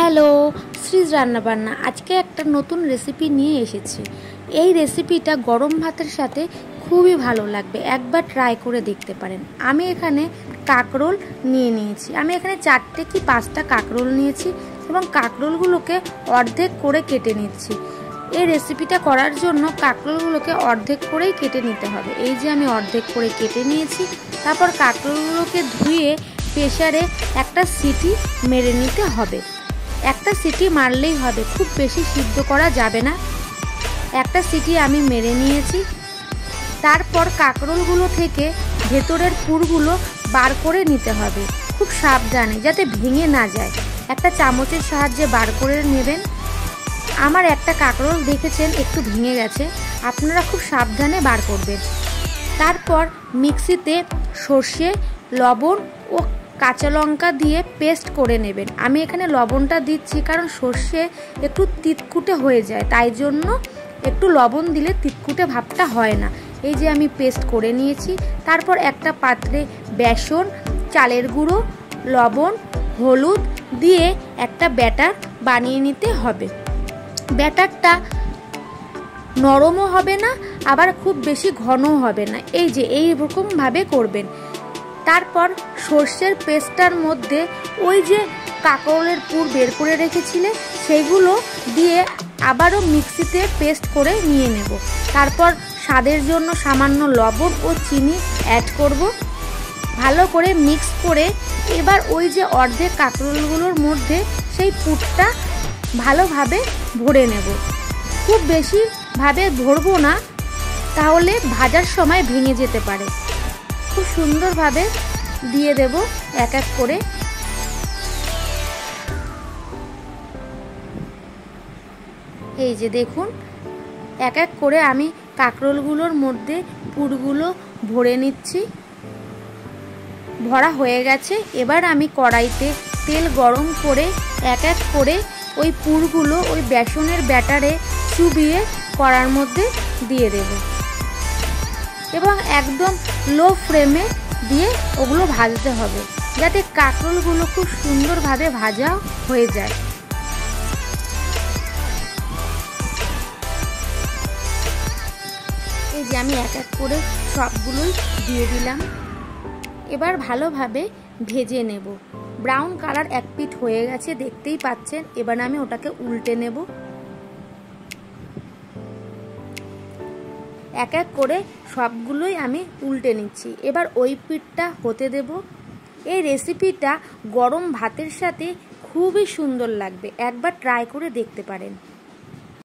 Hello, শ্রীজ রান্নাবান্না। আজকে একটা নতুন রেসিপি নিয়ে এসেছি। এই রেসিপিটা গরম ভাতের সাথে খুবই ভালো লাগবে, একবার ট্রাই করে দেখতে পারেন। আমি এখানে কাঁকরোল নিয়েছি। আমি এখানে 4টে কি 5টা কাঁকরোল নিয়েছি এবং কাঁকরোলগুলোকে অর্ধেক করে কেটে নিচ্ছি। এই রেসিপিটা করার জন্য কাঁকরোলগুলোকে অর্ধেক করেই কেটে নিতে হবে। এই যে আমি অর্ধেক করে কেটে নিয়েছি। তারপর কাঁকরোলগুলোকে ধুয়ে প্রেসারে একটা সিটি মেরে নিতে হবে। একটা সিটি মারলেই হবে, খুব বেশি সিদ্ধ করা যাবে না। একটা সিটি আমি মেরে নিয়েছি। তারপর কাঁকরোলগুলো থেকে ভেতরের পুরগুলো বার করে নিতে হবে, খুব সাবধানে যাতে ভেঙে না যায়। একটা চামচের সাহায্যে বার করে নেবেন। আমার একটা কাঁকরোল দেখেছেন একটু ভেঙে গেছে, আপনারা খুব সাবধানে বার করবেন। তারপর মিক্সিতে সর্ষে, লবণ ও কাঁচা লঙ্কা দিয়ে পেস্ট করে নেবেন। আমি এখানে লবণটা দিচ্ছি কারণ সর্ষে একটু তিতকুটে হয়ে যায়, তাই জন্য একটু লবণ দিলে তিতকুটে ভাবটা হয় না। এই যে আমি পেস্ট করে নিয়েছি। তারপর একটা পাত্রে বেসন, চালের গুঁড়ো, লবণ, হলুদ দিয়ে একটা ব্যাটার বানিয়ে নিতে হবে। ব্যাটারটা নরমও হবে না, আবার খুব বেশি ঘনও হবে না। এই যে এইরকমভাবে করবেন। তারপর সর্ষের পেস্টটার মধ্যে ওই যে কাঁকরোলের পুর বের করে রেখেছিলে সেইগুলো দিয়ে আবারও মিক্সিতে পেস্ট করে নিয়ে নেব। তারপর স্বাদের জন্য সামান্য লবণ ও চিনি অ্যাড করব। ভালো করে মিক্স করে এবার ওই যে অর্ধেক কাঁকরোলগুলোর মধ্যে সেই পুরটা ভালোভাবে ভরে নেব। খুব বেশিভাবে ভরবো না, তাহলে ভাজার সময় ভেঙে যেতে পারে। খুব সুন্দরভাবে দিয়ে দেব এক এক করে। এই যে দেখুন, এক এক করে আমি কাঁকরোলগুলোর মধ্যে পুরগুলো ভরে নিচ্ছি। ভরা হয়ে গেছে। এবার আমি কড়াইতে তেল গরম করে এক এক করে ওই পুরগুলো ওই বেসনের ব্যাটারে চুবিয়ে কড়ার মধ্যে দিয়ে দেব এবং একদম লো ফ্লেমে দিয়ে ওগুলো ভাজতে হবে, যাতে কাঁকরোলগুলো খুব সুন্দরভাবে ভাজা হয়ে যায়। এই যে আমি এক এক করে সবগুলোই দিয়ে দিলাম। এবার ভালোভাবে ভেজে নেব। ব্রাউন কালার এক পিঠ হয়ে গেছে, দেখতেই পাচ্ছেন। এবার আমি ওটাকে উল্টে নেব। এক এক করে সবগুলোই আমি উল্টে নিচ্ছি। এবার ওই পিঠটা হতে দেব। এই রেসিপিটা গরম ভাতের সাথে খুবই সুন্দর লাগবে, একবার ট্রাই করে দেখতে পারেন।